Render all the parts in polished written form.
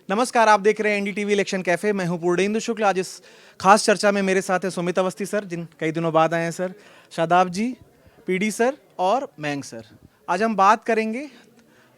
नमस्कार, आप देख रहे हैं एनडीटीवी इलेक्शन कैफे। मैं हूं पूर्णेंदु शुक्ल। आज इस खास चर्चा में मेरे साथ है सुमित अवस्थी सर, जिन कई दिनों बाद आए हैं सर, शादाब जी, पीडी सर और मैंग सर। आज हम बात करेंगे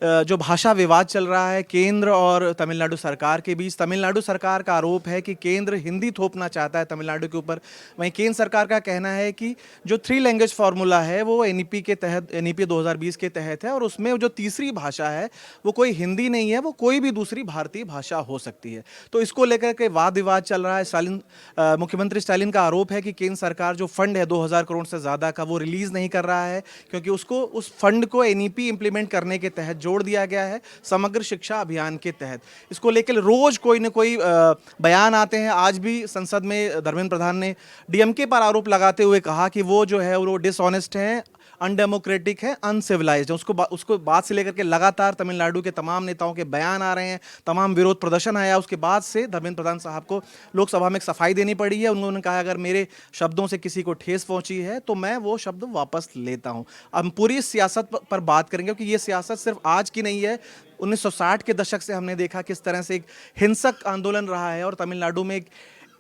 जो भाषा विवाद चल रहा है केंद्र और तमिलनाडु सरकार के बीच। तमिलनाडु सरकार का आरोप है कि केंद्र हिंदी थोपना चाहता है तमिलनाडु के ऊपर। वहीं केंद्र सरकार का कहना है कि जो 3 लैंग्वेज फार्मूला है वो एनईपी के तहत, एनईपी 2020 के तहत है, और उसमें जो तीसरी भाषा है वो कोई हिंदी नहीं है, वो कोई भी दूसरी भारतीय भाषा हो सकती है। तो इसको लेकर के वाद विवाद चल रहा है। मुख्यमंत्री स्टालिन का आरोप है कि केंद्र सरकार जो फंड है 2000 करोड़ से ज़्यादा का, वो रिलीज़ नहीं कर रहा है, क्योंकि उसको उस फंड को एनईपी इंप्लीमेंट करने के तहत जोड़ दिया गया है, समग्र शिक्षा अभियान के तहत। इसको लेकर रोज कोई न कोई बयान आते हैं। आज भी संसद में धर्मेंद्र प्रधान ने डीएमके पर आरोप लगाते हुए कहा कि वो जो है वो डिसऑनेस्ट है, अनडेमोक्रेटिक है, अनसिविलाइज्ड है। उसको बात से लेकर के लगातार तमिलनाडु के तमाम नेताओं के बयान आ रहे हैं, तमाम विरोध प्रदर्शन आया। उसके बाद से धर्मेंद्र प्रधान साहब को लोकसभा में एक सफाई देनी पड़ी है। उन्होंने कहा अगर मेरे शब्दों से किसी को ठेस पहुंची है तो मैं वो शब्द वापस लेता हूं। अब हम पूरी सियासत पर बात करेंगे, क्योंकि ये सियासत सिर्फ आज की नहीं है। 1960 के दशक से हमने देखा किस तरह से एक हिंसक आंदोलन रहा है, और तमिलनाडु में एक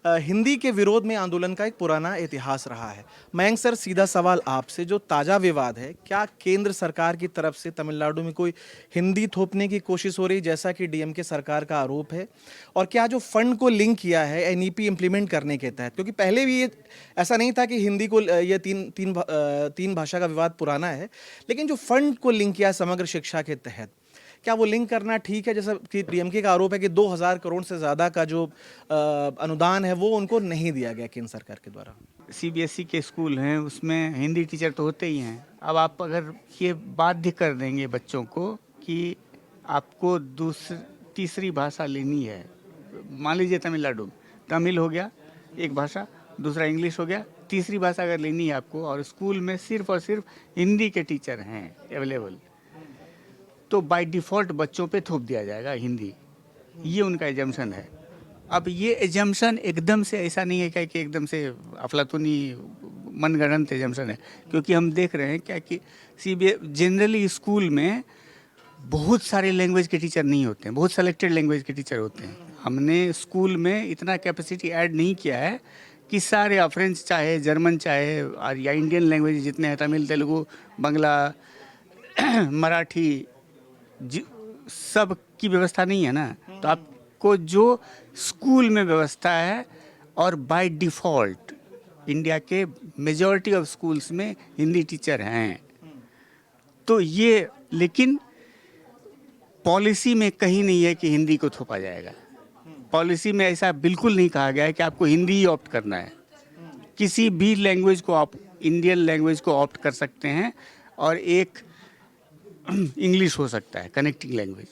हिंदी के विरोध में आंदोलन का एक पुराना इतिहास रहा है। मयंक सर, सीधा सवाल आपसे, जो ताज़ा विवाद है, क्या केंद्र सरकार की तरफ से तमिलनाडु में कोई हिंदी थोपने की कोशिश हो रही, जैसा कि डीएमके सरकार का आरोप है? और क्या जो फंड को लिंक किया है एनईपी इंप्लीमेंट करने के तहत, क्योंकि पहले भी ये ऐसा नहीं था कि हिंदी को ये तीन भाषा का विवाद पुराना है, लेकिन जो फंड को लिंक किया समग्र शिक्षा के तहत, क्या वो लिंक करना ठीक है? जैसा कि डीएमके का आरोप है कि 2000 करोड़ से ज़्यादा का जो अनुदान है वो उनको नहीं दिया गया केंद्र सरकार के द्वारा। सीबीएसई के स्कूल हैं, उसमें हिंदी टीचर तो होते ही हैं। अब आप अगर ये बाध्य कर देंगे बच्चों को कि आपको तीसरी भाषा लेनी है, मान लीजिए तमिलनाडु में तमिल हो गया एक भाषा, दूसरा इंग्लिश हो गया, तीसरी भाषा अगर लेनी है आपको, और स्कूल में सिर्फ और सिर्फ हिंदी के टीचर हैं अवेलेबल, तो बाय डिफ़ॉल्ट बच्चों पे थोप दिया जाएगा हिंदी। ये उनका एजम्पशन है। अब ये एजम्पशन एकदम से ऐसा नहीं है क्या कि एकदम से अफलातूनी मनगढ़ंत एजम्पशन है, क्योंकि हम देख रहे हैं क्या कि जनरली स्कूल में बहुत सारे लैंग्वेज के टीचर नहीं होते हैं, बहुत सेलेक्टेड लैंग्वेज के टीचर होते हैं। हमने स्कूल में इतना कैपेसिटी ऐड नहीं किया है कि सारे फ्रेंच चाहे जर्मन चाहे और या इंडियन लैंग्वेज जितने हैं, तमिल तेलुगु बांग्ला मराठी सब की व्यवस्था नहीं है ना। तो आपको जो स्कूल में व्यवस्था है, और बाय डिफ़ॉल्ट इंडिया के मेजॉरिटी ऑफ स्कूल्स में हिंदी टीचर हैं, तो ये, लेकिन पॉलिसी में कहीं नहीं है कि हिंदी को थोपा जाएगा। पॉलिसी में ऐसा बिल्कुल नहीं कहा गया है कि आपको हिंदी ही ऑप्ट करना है। किसी भी लैंग्वेज को आप इंडियन लैंग्वेज को ऑप्ट कर सकते हैं, और एक इंग्लिश हो सकता है कनेक्टिंग लैंग्वेज।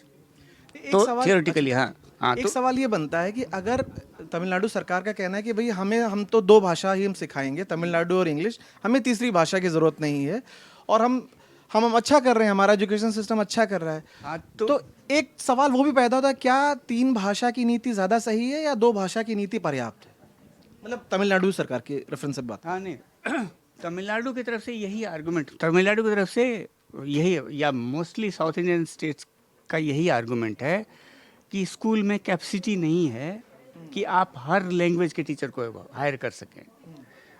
तो थियोरेटिकली एक सवाल ये बनता है कि अगर तमिलनाडु सरकार का कहना है कि भाई हम तो 2 भाषा ही हम सिखाएंगे, तमिलनाडु और इंग्लिश, हमें तीसरी भाषा की ज़रूरत नहीं है, और हम अच्छा कर रहे हैं, हमारा एजुकेशन सिस्टम अच्छा कर रहा है, तो एक सवाल वो भी पैदा होता है, क्या 3 भाषा की नीति ज़्यादा सही है या 2 भाषा की नीति पर्याप्त है? मतलब तमिलनाडु सरकार के रेफरेंस से बात। हाँ, नहीं तमिलनाडु की तरफ से यही आर्गूमेंट, तमिलनाडु की तरफ से यही, या मोस्टली साउथ इंडियन स्टेट्स का यही आर्गूमेंट है कि स्कूल में कैपेसिटी नहीं है कि आप हर लैंग्वेज के टीचर को हायर कर सकें,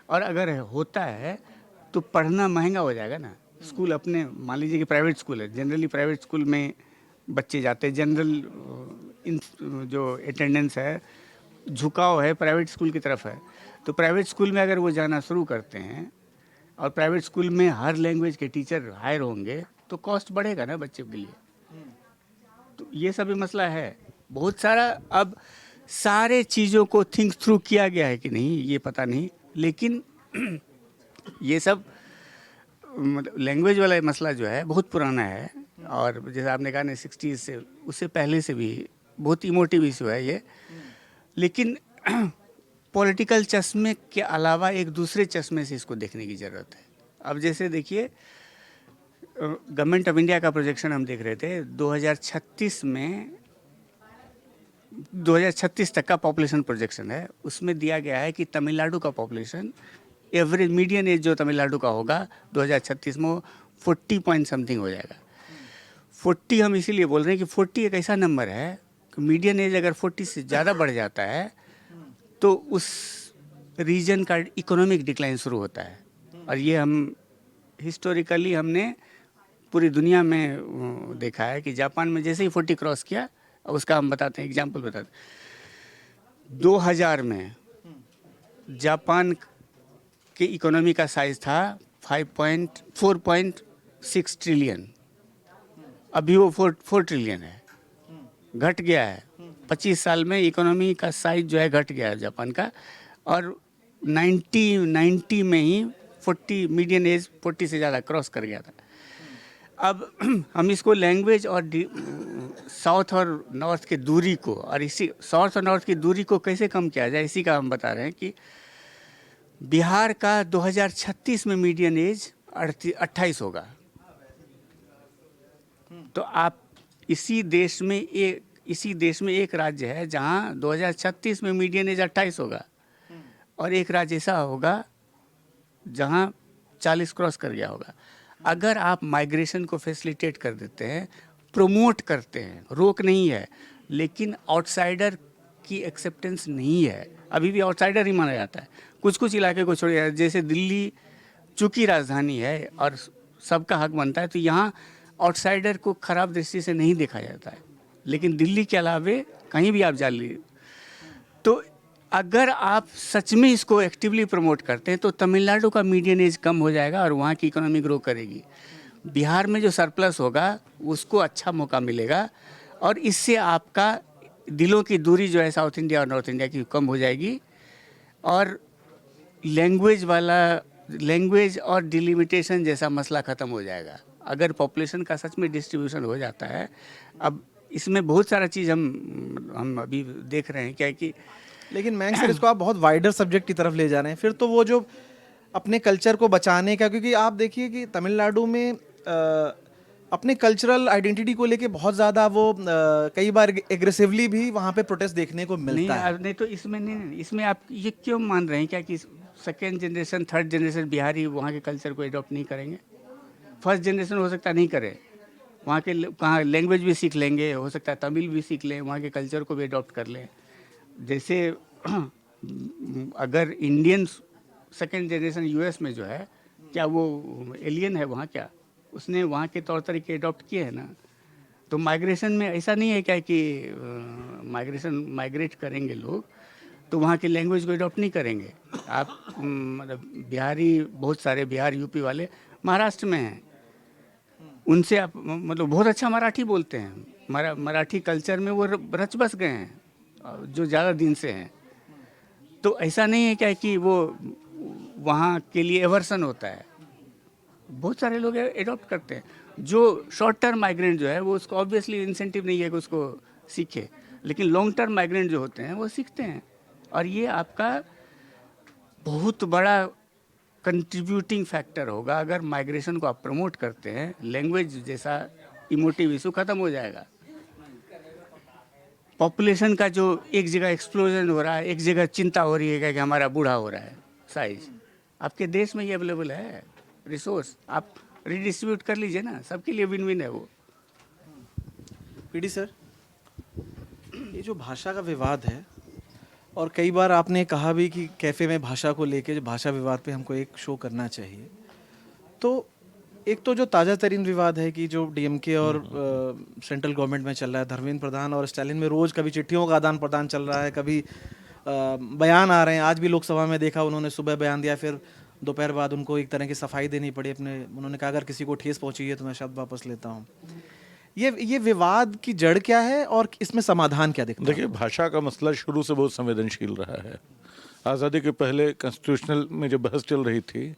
और अगर होता है तो पढ़ना महंगा हो जाएगा ना। स्कूल अपने, मान लीजिए कि प्राइवेट स्कूल है, जनरली प्राइवेट स्कूल में बच्चे जाते हैं, जनरल जो अटेंडेंस है, झुकाव है प्राइवेट स्कूल की तरफ है। तो प्राइवेट स्कूल में अगर वो जाना शुरू करते हैं और प्राइवेट स्कूल में हर लैंग्वेज के टीचर हायर होंगे, तो कॉस्ट बढ़ेगा ना बच्चे के लिए। तो ये सभी मसला है बहुत सारा। अब सारे चीज़ों को थिंक थ्रू किया गया है कि नहीं ये पता नहीं, लेकिन ये सब मतलब लैंग्वेज वाला मसला जो है बहुत पुराना है, और जैसे आपने कहा ना 60s से, उससे पहले से भी बहुत इमोटिव इशू है ये। लेकिन पॉलिटिकल चश्मे के अलावा एक दूसरे चश्मे से इसको देखने की ज़रूरत है। अब जैसे देखिए, गवर्नमेंट ऑफ इंडिया का प्रोजेक्शन हम देख रहे थे 2036 तक का पॉपुलेशन प्रोजेक्शन है। उसमें दिया गया है कि तमिलनाडु का पॉपुलेशन एवरेज मीडियन एज जो तमिलनाडु का होगा 2036 में 40 पॉइंट समथिंग हो जाएगा। 40 हम इसीलिए बोल रहे हैं कि 40 एक ऐसा नंबर है, मीडियन एज अगर 40 से ज़्यादा बढ़ जाता है तो उस रीजन का इकोनॉमिक डिक्लाइन शुरू होता है। और ये हम हिस्टोरिकली हमने पूरी दुनिया में देखा है कि जापान में जैसे ही 40 क्रॉस किया, उसका हम बताते हैं, एग्जांपल बताते हैं। 2000 में जापान के इकोनॉमी का साइज था 4.6 ट्रिलियन, अभी वो 4 ट्रिलियन है, घट गया है। 25 साल में इकोनॉमी का साइज जो है घट गया है जापान का। और 90 में ही 40 मीडियन एज 40 से ज़्यादा क्रॉस कर गया था। अब हम इसको लैंग्वेज और साउथ और नॉर्थ की दूरी को, और इसी साउथ और नॉर्थ की दूरी को कैसे कम किया जाए, इसी का हम बता रहे हैं कि बिहार का 2036 में मीडियन एज 28 होगा। तो आप इसी देश में एक राज्य है जहां 2036 में मीडियन एज 28 होगा, और एक राज्य ऐसा होगा जहां 40 क्रॉस कर गया होगा। अगर आप माइग्रेशन को फैसिलिटेट कर देते हैं, प्रमोट करते हैं, रोक नहीं है, लेकिन आउटसाइडर की एक्सेप्टेंस नहीं है, अभी भी आउटसाइडर ही माना जाता है। कुछ कुछ इलाके को छोड़िए, जैसे दिल्ली चूंकि राजधानी है और सबका हक बनता है, तो यहाँ आउटसाइडर को खराब दृष्टि से नहीं देखा जाता है। लेकिन दिल्ली के अलावे कहीं भी आप जा लीजिए, तो अगर आप सच में इसको एक्टिवली प्रमोट करते हैं तो तमिलनाडु का मीडियन एज कम हो जाएगा और वहाँ की इकोनॉमी ग्रो करेगी। बिहार में जो सरप्लस होगा उसको अच्छा मौका मिलेगा, और इससे आपका दिलों की दूरी जो है साउथ इंडिया और नॉर्थ इंडिया की कम हो जाएगी। और लैंग्वेज और डिलिमिटेशन जैसा मसला ख़त्म हो जाएगा अगर पॉपुलेशन का सच में डिस्ट्रीब्यूशन हो जाता है। अब इसमें बहुत सारा चीज़ हम अभी देख रहे हैं क्या कि, लेकिन मैंग सर इसको आप बहुत वाइडर सब्जेक्ट की तरफ ले जा रहे हैं। फिर तो वो जो अपने कल्चर को बचाने का, क्योंकि आप देखिए कि तमिलनाडु में अपने कल्चरल आइडेंटिटी को लेके बहुत ज़्यादा वो कई बार एग्रेसिवली भी वहाँ पे प्रोटेस्ट देखने को मिलता है। नहीं तो इसमें आप ये क्यों मान रहे हैं क्या कि second generation third generation Bihari वहाँ के कल्चर को एडॉप्ट नहीं करेंगे? फर्स्ट जनरेशन हो सकता नहीं करे, वहाँ के कहाँ लैंग्वेज भी सीख लेंगे, हो सकता है तमिल भी सीख लें, वहाँ के कल्चर को भी एडॉप्ट कर लें। जैसे अगर इंडियन सेकेंड जनरेशन यूएस में जो है, क्या वो एलियन है वहाँ? क्या उसने वहाँ के तौर तरीके एडॉप्ट किए हैं ना? तो माइग्रेशन में ऐसा नहीं है क्या कि माइग्रेट करेंगे लोग तो वहाँ की लैंग्वेज को एडॉप्ट नहीं करेंगे। आप मतलब बिहारी, बहुत सारे बिहार यूपी वाले महाराष्ट्र में हैं, उनसे आप मतलब बहुत अच्छा मराठी बोलते हैं, मराठी कल्चर में वो रच बस गए हैं जो ज़्यादा दिन से हैं। तो ऐसा नहीं है क्या कि वो वहाँ के लिए एवर्सन होता है, बहुत सारे लोग एडॉप्ट करते हैं। जो शॉर्ट टर्म माइग्रेंट जो है वो उसको ऑब्वियसली इंसेंटिव नहीं है कि उसको सीखे, लेकिन लॉन्ग टर्म माइग्रेंट जो होते हैं वो सीखते हैं। और ये आपका बहुत बड़ा कंट्रीब्यूटिंग फैक्टर होगा अगर माइग्रेशन को आप प्रमोट करते हैं। लैंग्वेज जैसा इमोटिव इशू खत्म हो जाएगा। पॉपुलेशन का जो एक जगह एक्सप्लोजन हो रहा है, एक जगह चिंता हो रही है कि हमारा बूढ़ा हो रहा है साइज, आपके देश में ये अवेलेबल है रिसोर्स, आप रिडिस्ट्रीब्यूट कर लीजिए ना, सबके लिए विन विन है वो। पीडी सर, ये जो भाषा का विवाद है, और कई बार आपने कहा भी कि कैफ़े में भाषा को लेके जो भाषा विवाद पे हमको एक शो करना चाहिए, तो एक तो जो ताज़ा तरीन विवाद है कि जो डीएमके और सेंट्रल गवर्नमेंट में चल रहा है, धर्मेंद्र प्रधान और स्टालिन में रोज़ कभी चिट्ठियों का आदान प्रदान चल रहा है, कभी बयान आ रहे हैं। आज भी लोकसभा में देखा, उन्होंने सुबह बयान दिया, फिर दोपहर बाद उनको एक तरह की सफाई देनी पड़ी अपने, उन्होंने कहा अगर किसी को ठेस पहुंची है तो मैं शब्द वापस लेता हूं। ये विवाद की जड़ क्या है और इसमें समाधान क्या दिखता है? देखिए, भाषा का मसला शुरू से बहुत संवेदनशील रहा है। आज़ादी के पहले कॉन्स्टिट्यूशनल में जब बहस चल रही थी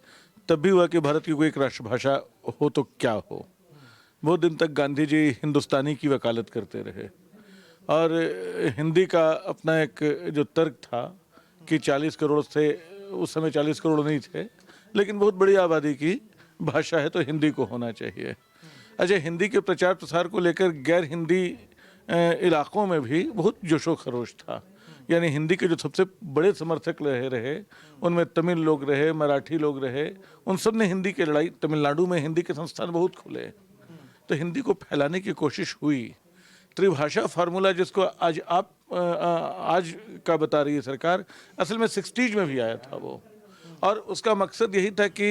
तब भी हुआ कि भारत की कोई एक राष्ट्रभाषा हो तो क्या हो। बहुत दिन तक गांधी जी हिंदुस्तानी की वकालत करते रहे, और हिंदी का अपना एक जो तर्क था कि 40 करोड़ से, उस समय 40 करोड़ नहीं थे, लेकिन बहुत बड़ी आबादी की भाषा है तो हिंदी को होना चाहिए। अच्छा, हिंदी के प्रचार प्रसार को लेकर गैर हिंदी इलाकों में भी बहुत जोशो खरोश था। यानी हिंदी के जो सबसे बड़े समर्थक रहे उनमें तमिल लोग रहे, मराठी लोग रहे, उन सब ने हिंदी की लड़ाई, तमिलनाडु में हिंदी के संस्थान बहुत खुले, तो हिंदी को फैलाने की कोशिश हुई। त्रिभाषा फार्मूला जिसको आज आप आज का बता रही है सरकार, असल में 60s में भी आया था वो, और उसका मकसद यही था कि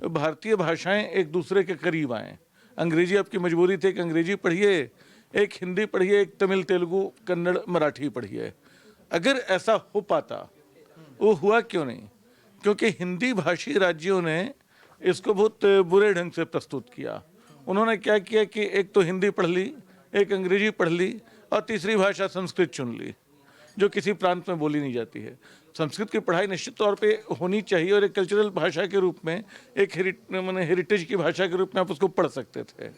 भारतीय भाषाएं एक दूसरे के करीब आएँ। अंग्रेजी आपकी मजबूरी थी कि अंग्रेजी पढ़िए, एक हिंदी पढ़िए, एक तमिल, तेलुगु, कन्नड़, मराठी पढ़िए। अगर ऐसा हो पाता, वो हुआ क्यों नहीं? क्योंकि हिंदी भाषी राज्यों ने इसको बहुत बुरे ढंग से प्रस्तुत किया। उन्होंने क्या किया कि एक तो हिंदी पढ़ ली, एक अंग्रेजी पढ़ ली, और तीसरी भाषा संस्कृत चुन ली, जो किसी प्रांत में बोली नहीं जाती है। संस्कृत की पढ़ाई निश्चित तौर पे होनी चाहिए, और एक कल्चरल भाषा के रूप में, एक हेरिटेज की भाषा के रूप में आप उसको पढ़ सकते थे।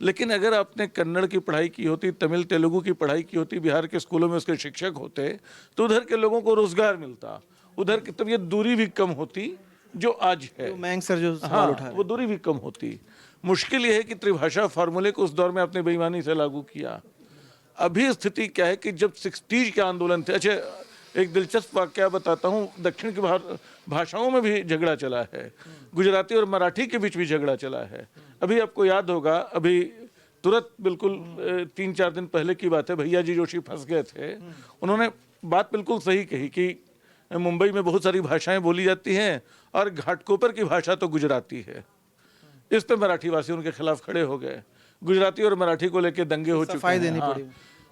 लेकिन अगर आपने कन्नड़ की पढ़ाई की होती, तमिल तेलुगु की पढ़ाई की होती, बिहार के स्कूलों में उसके शिक्षक होते, तो उधर के लोगों को रोजगार मिलता, उधर की तब ये दूरी भी कम होती जो आज है। मयंक सर जो सवाल उठा रहे वो दूरी भी कम होती। मुश्किल ये है कि त्रिभाषा फार्मूले को उस दौर में आपने बेईमानी से लागू किया। अभी स्थिति क्या है कि जब 60s के आंदोलन थे, अच्छा एक दिलचस्प वाकया बताता हूँ, दक्षिण की भाषाओं में भी झगड़ा चला है, गुजराती और मराठी के बीच भी झगड़ा चला है। अभी आपको याद होगा, अभी तुरंत बिल्कुल 3-4 दिन पहले की बात है, भैया जी जोशी फंस गए थे। उन्होंने बात बिल्कुल सही कही कि मुंबई में बहुत सारी भाषाएं बोली जाती हैं और घाटकोपर की भाषा तो गुजराती है। इस पे मराठी वासी उनके खिलाफ खड़े हो गए। गुजराती और मराठी को लेकर दंगे हो चुके हैं। देनी पड़ी।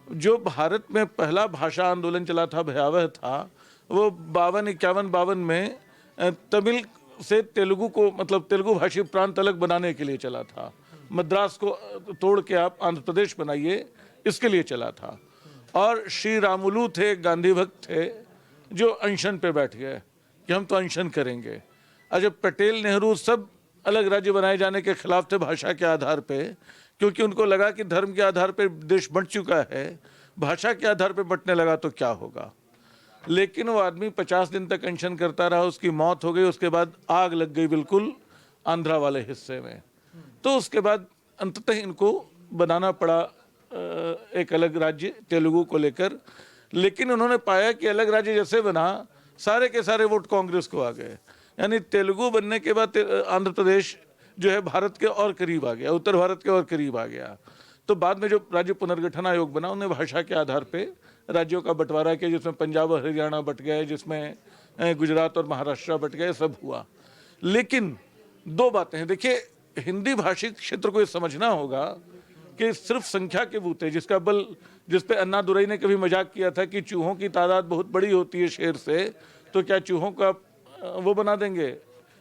जो भारत में पहला भाषा आंदोलन चला था, भयावह था, वो 52-51 में तमिल से तेलुगु को, मतलब तेलुगु भाषी प्रांत अलग बनाने के लिए चला था। मद्रास को तोड़ के आप आंध्र प्रदेश बनाइए, इसके लिए चला था। और श्री रामुलु थे, गांधी भक्त थे, जो अनशन पे बैठ गए कि हम तो अनशन करेंगे। जब पटेल, नेहरू सब अलग राज्य बनाए जाने के खिलाफ थे भाषा के आधार पे, क्योंकि उनको लगा कि धर्म के आधार पे देश बंट चुका है, भाषा के आधार पे बंटने लगा तो क्या होगा। लेकिन वो आदमी 50 दिन तक अनशन करता रहा, उसकी मौत हो गई। उसके बाद आग लग गई बिल्कुल आंध्रा वाले हिस्से में। तो उसके बाद अंततः इनको बनाना पड़ा एक अलग राज्य तेलुगु को लेकर। लेकिन उन्होंने पाया कि अलग राज्य जैसे बना, सारे के सारे वोट कांग्रेस को आ गए। यानी तेलुगु बनने के बाद आंध्र प्रदेश जो है भारत के और करीब आ गया, उत्तर भारत के और करीब आ गया। तो बाद में जो राज्य पुनर्गठन आयोग बना, उन्हें भाषा के आधार पे राज्यों का बंटवारा किया, जिसमें पंजाब और हरियाणा बट गए, जिसमें गुजरात और महाराष्ट्र बट गए, सब हुआ। लेकिन दो बातें हैं। देखिए, हिंदी भाषी क्षेत्र को ये समझना होगा कि सिर्फ संख्या के बूते, जिसका बल, जिस पे अन्ना दुरई ने कभी मजाक किया था कि चूहों की तादाद बहुत बड़ी होती है शेर से, तो क्या चूहों का वो बना देंगे,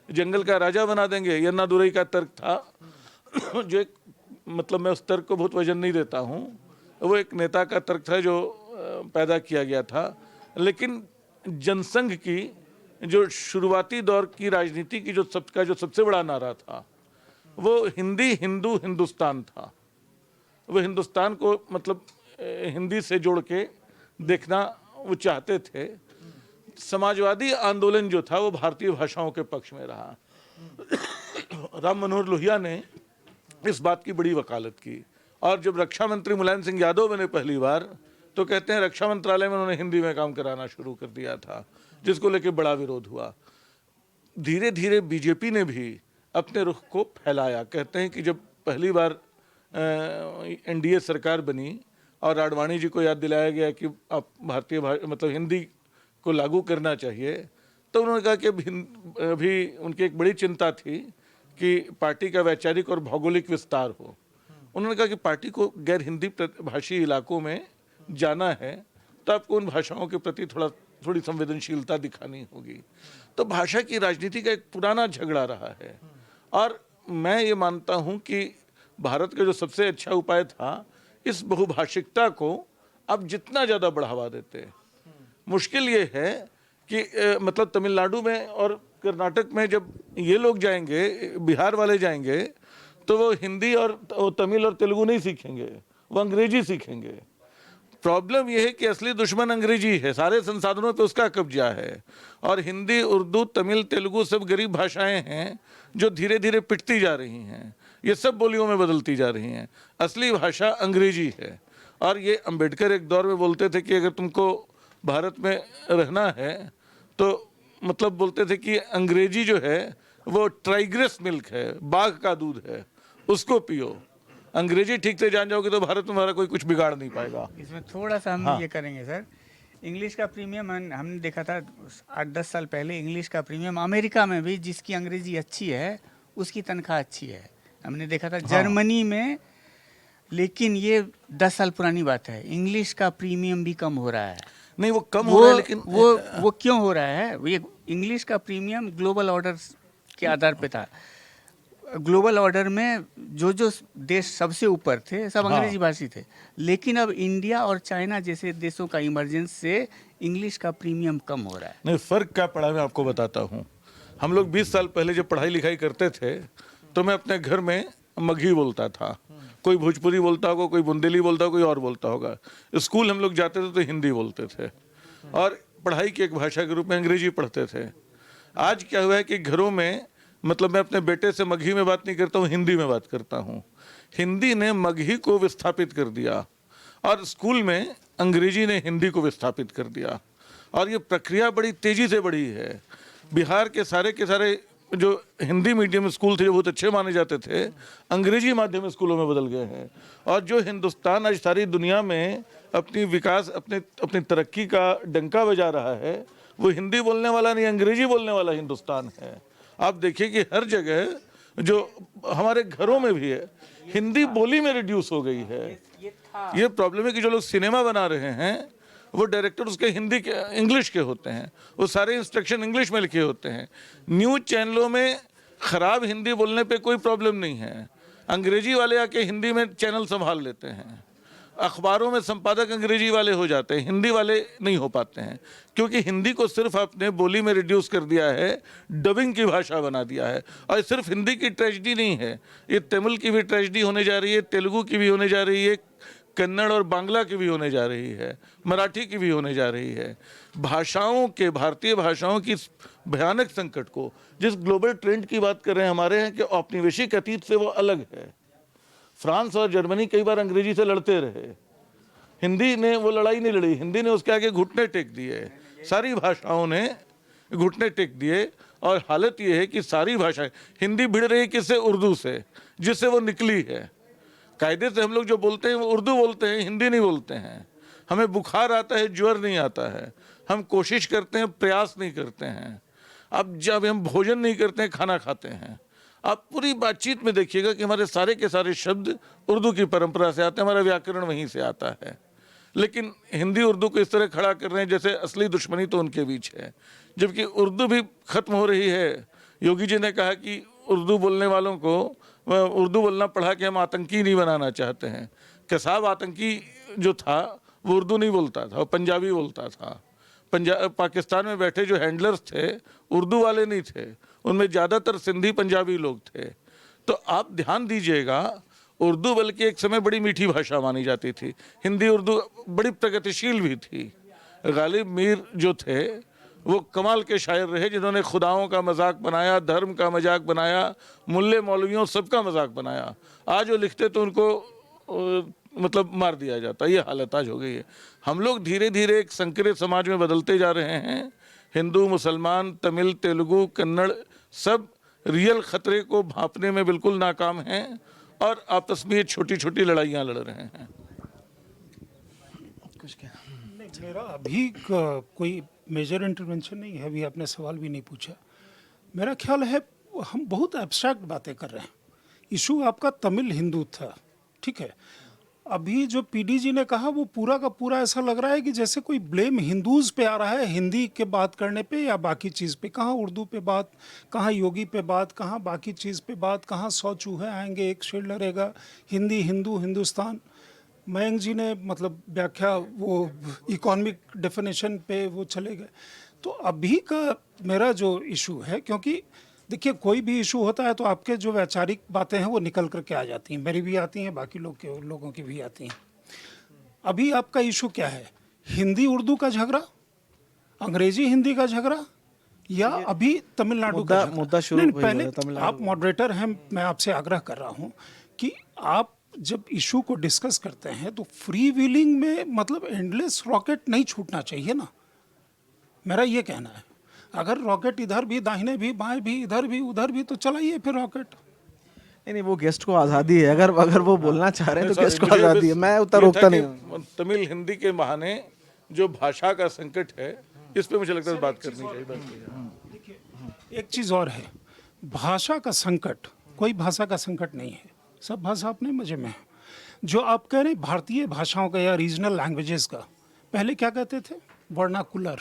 जंगल का राजा बना देंगे? ये अन्ना दुरई का तर्क था, जो एक, मतलब मैं उस तर्क को बहुत वजन नहीं देता हूँ, वो एक नेता का तर्क था जो पैदा किया गया था। लेकिन जनसंघ की जो शुरुआती दौर की राजनीति की जो सबसे बड़ा नारा था, वो हिंदी, हिंदू, हिंदुस्तान था। वो हिंदुस्तान को मतलब हिंदी से जोड़ के देखना वो चाहते थे। समाजवादी आंदोलन जो था वो भारतीय भाषाओं के पक्ष में रहा। राम मनोहर लोहिया ने इस बात की बड़ी वकालत की। और जब रक्षा मंत्री मुलायम सिंह यादव बने पहली बार, तो कहते हैं रक्षा मंत्रालय में उन्होंने हिंदी में काम कराना शुरू कर दिया था, जिसको लेके बड़ा विरोध हुआ। धीरे धीरे बीजेपी ने भी अपने रुख को फैलाया। कहते हैं कि जब पहली बार एनडीए सरकार बनी और आडवाणी जी को याद दिलाया गया कि आप भारतीय मतलब हिंदी को लागू करना चाहिए, तो उन्होंने कहा कि अभी उनकी एक बड़ी चिंता थी कि पार्टी का वैचारिक और भौगोलिक विस्तार हो। उन्होंने कहा कि पार्टी को गैर हिंदी भाषी इलाकों में जाना है, तो आपको उन भाषाओं के प्रति थोड़ी संवेदनशीलता दिखानी होगी। तो भाषा की राजनीति का एक पुराना झगड़ा रहा है। और मैं ये मानता हूँ कि भारत का जो सबसे अच्छा उपाय था, इस बहुभाषिकता को अब जितना ज़्यादा बढ़ावा देते। मुश्किल ये है कि मतलब तमिलनाडु में और कर्नाटक में जब ये लोग जाएंगे, बिहार वाले जाएंगे, तो वो हिंदी और तमिल और तेलुगु नहीं सीखेंगे, वो अंग्रेजी सीखेंगे। प्रॉब्लम यह है कि असली दुश्मन अंग्रेजी है, सारे संसाधनों पे उसका कब्जा है। और हिंदी, उर्दू, तमिल, तेलुगु सब गरीब भाषाएं हैं जो धीरे धीरे पिटती जा रही हैं, ये सब बोलियों में बदलती जा रही हैं। असली भाषा अंग्रेजी है। और ये अंबेडकर एक दौर में बोलते थे कि अगर तुमको भारत में रहना है तो मतलब बोलते थे कि अंग्रेजी जो है वो ट्राइग्रेस मिल्क है, बाघ का दूध है, उसको पियो। अंग्रेजी ठीक से जान जाओगे तो भारत में हमारा कोई कुछ बिगाड़ नहीं पाएगा। इसमें थोड़ा सा हम ये करेंगे सर, इंग्लिश का प्रीमियम हमने देखा था 8-10 साल पहले, इंग्लिश का प्रीमियम अमेरिका में भी जिसकी अंग्रेजी अच्छी है उसकी तनख्वाह अच्छी है, हमने देखा था जर्मनी में। लेकिन ये 10 साल पुरानी बात है, इंग्लिश का प्रीमियम भी कम हो रहा है। नहीं वो कम हो रहा है, लेकिन वो क्यों हो रहा है? ये इंग्लिश का प्रीमियम ग्लोबल ऑर्डर के आधार पे था। ग्लोबल ऑर्डर में जो जो देश सबसे ऊपर थे सब अंग्रेजी भाषी थे, लेकिन अब इंडिया और चाइना जैसे देशों का इमरजेंस से इंग्लिश का प्रीमियम कम हो रहा है। नहीं, फर्क क्या पड़ा मैं आपको बताता हूँ। हम लोग 20 साल पहले जब पढ़ाई लिखाई करते थे तो मैं अपने घर में मगही बोलता था, कोई भोजपुरी बोलता होगा, कोई बुंदेली बोलता होगा, कोई और बोलता होगा। स्कूल हम लोग जाते थे तो हिंदी बोलते थे और पढ़ाई की एक भाषा के रूप में अंग्रेजी पढ़ते थे। आज क्या हुआ है कि घरों में, मतलब मैं अपने बेटे से मगही में बात नहीं करता हूँ, हिंदी में बात करता हूँ। हिंदी ने मगही को विस्थापित कर दिया और स्कूल में अंग्रेजी ने हिंदी को विस्थापित कर दिया, और ये प्रक्रिया बड़ी तेजी से बढ़ी है। बिहार के सारे जो हिंदी मीडियम स्कूल थे, जो बहुत अच्छे माने जाते थे, अंग्रेजी माध्यम स्कूलों में बदल गए हैं। और जो हिंदुस्तान आज सारी दुनिया में अपनी विकास, अपनी तरक्की का डंका बजा रहा है, वो हिंदी बोलने वाला नहीं, अंग्रेजी बोलने वाला हिंदुस्तान है। आप देखिए कि हर जगह, जो हमारे घरों में भी है, हिंदी बोली में रिड्यूस हो गई है। ये प्रॉब्लम है कि जो लोग सिनेमा बना रहे हैं वो डायरेक्टर उसके हिंदी के, इंग्लिश के होते हैं, वो सारे इंस्ट्रक्शन इंग्लिश में लिखे होते हैं। न्यूज़ चैनलों में खराब हिंदी बोलने पे कोई प्रॉब्लम नहीं है, अंग्रेजी वाले आके हिंदी में चैनल संभाल लेते हैं। अखबारों में संपादक अंग्रेजी वाले हो जाते हैं, हिंदी वाले नहीं हो पाते हैं, क्योंकि हिंदी को सिर्फ आपने बोली में रिड्यूस कर दिया है, डबिंग की भाषा बना दिया है। और सिर्फ हिंदी की ट्रेजेडी नहीं है, ये तमिल की भी ट्रेजेडी होने जा रही है, तेलुगु की भी होने जा रही है, कन्नड़ और बांग्ला की भी होने जा रही है, मराठी की भी होने जा रही है। भाषाओं के, भारतीय भाषाओं की भयानक संकट को, जिस ग्लोबल ट्रेंड की बात कर रहे हैं हमारे यहाँ के औपनिवेशिक अतीत से, वो अलग है। फ्रांस और जर्मनी कई बार अंग्रेजी से लड़ते रहे, हिंदी ने वो लड़ाई नहीं लड़ी, हिंदी ने उसके आगे घुटने टेक दिए, सारी भाषाओं ने घुटने टेक दिए। और हालत ये है कि सारी भाषाएं, हिंदी भिड़ रही किससे? उर्दू से, जिससे वो निकली है। कायदे से हम लोग जो बोलते हैं वो उर्दू बोलते हैं, हिंदी नहीं बोलते हैं। हमें बुखार आता है, ज्वर नहीं आता है, हम कोशिश करते हैं, प्रयास नहीं करते हैं। अब जब हम भोजन नहीं करते हैं, खाना खाते हैं। आप पूरी बातचीत में देखिएगा कि हमारे सारे के सारे शब्द उर्दू की परंपरा से आते हैं, हमारा व्याकरण वहीं से आता है। लेकिन हिंदी उर्दू को इस तरह खड़ा कर रहे हैं जैसे असली दुश्मनी तो उनके बीच है, जबकि उर्दू भी खत्म हो रही है। योगी जी ने कहा कि उर्दू बोलने वालों को उर्दू बोलना पढ़ा के हम आतंकी नहीं बनाना चाहते हैं। कसाब आतंकी जो था वो उर्दू नहीं बोलता था, वो पंजाबी बोलता था। पाकिस्तान में बैठे जो हैंडलर्स थे उर्दू वाले नहीं थे, उनमें ज़्यादातर सिंधी पंजाबी लोग थे। तो आप ध्यान दीजिएगा, उर्दू बल्कि एक समय बड़ी मीठी भाषा मानी जाती थी, हिंदी उर्दू बड़ी प्रगतिशील भी थी। गालिब मीर जो थे वो कमाल के शायर रहे, जिन्होंने खुदाओं का मजाक बनाया, धर्म का मजाक बनाया, मुल्ले मौलवियों सबका मजाक बनाया। आज वो लिखते तो उनको मतलब मार दिया जाता। ये हालत आज हो गई है। हम लोग धीरे धीरे एक संकरित समाज में बदलते जा रहे हैं। हिंदू, मुसलमान, तमिल, तेलुगु, कन्नड़ सब रियल खतरे को भांपने में बिल्कुल नाकाम हैं और आपस में ये छोटी छोटी लड़ाइयाँ लड़ रहे हैं। कुछ क्या? मेरा अभी कोई मेजर इंटरवेंशन नहीं है, अभी आपने सवाल भी नहीं पूछा। मेरा ख्याल है हम बहुत एब्स्ट्रैक्ट बातें कर रहे हैं। इशू आपका तमिल हिंदू था, ठीक है। अभी जो पीडी जी ने कहा वो पूरा का पूरा ऐसा लग रहा है कि जैसे कोई ब्लेम हिंदूज पे आ रहा है, हिंदी के बात करने पे या बाकी चीज़ पे। कहाँ उर्दू पे बात, कहाँ योगी पे बात, कहाँ बाकी चीज़ पे बात, कहाँ 100 चूहे आएंगे एक शेर लड़ेगा, हिंदी हिंदू हिंदुस्तान। मयंक जी ने मतलब व्याख्या वो इकोनॉमिक डेफिनेशन पे वो चले गए। तो अभी का मेरा जो इशू है, क्योंकि देखिए कोई भी इशू होता है तो आपके जो वैचारिक बातें हैं वो निकल करके आ जाती हैं, मेरी भी आती हैं, बाकी लोगों की भी आती हैं। अभी आपका इशू क्या है? हिंदी उर्दू का झगड़ा, अंग्रेजी हिंदी का झगड़ा, या अभी तमिलनाडु का झगड़ा? मुद्दा शुरू नहीं, हुई पहले है तमिलनाडु। आप मॉडरेटर हैं, मैं आपसे आग्रह कर रहा हूँ कि आप जब इशू को डिस्कस करते हैं तो फ्री व्हीलिंग में मतलब एंडलेस रॉकेट नहीं छूटना चाहिए ना, मेरा ये कहना है। अगर रॉकेट इधर भी, दाहिने भी, बाएं भी, इधर भी उधर भी, तो चलाइए फिर रॉकेट। नहीं नहीं, वो गेस्ट को आज़ादी है, अगर अगर वो बोलना चाह रहे हैं तो नहीं, गेस्ट को मुझे आज़ादी है, बस मैं उतना ये था रोकता कि नहीं हूँ। तमिल हिंदी के बहाने जो भाषा का संकट है, इस पे मुझे लगता है बात करनी चाहिए। एक चीज़ और है, भाषा का संकट कोई भाषा का संकट नहीं है, सब भाषा अपने मजे में है। जो आप कह रहे हैं भारतीय भाषाओं का या रीजनल लैंग्वेजेस का, पहले क्या कहते थे? वर्नाकुलर।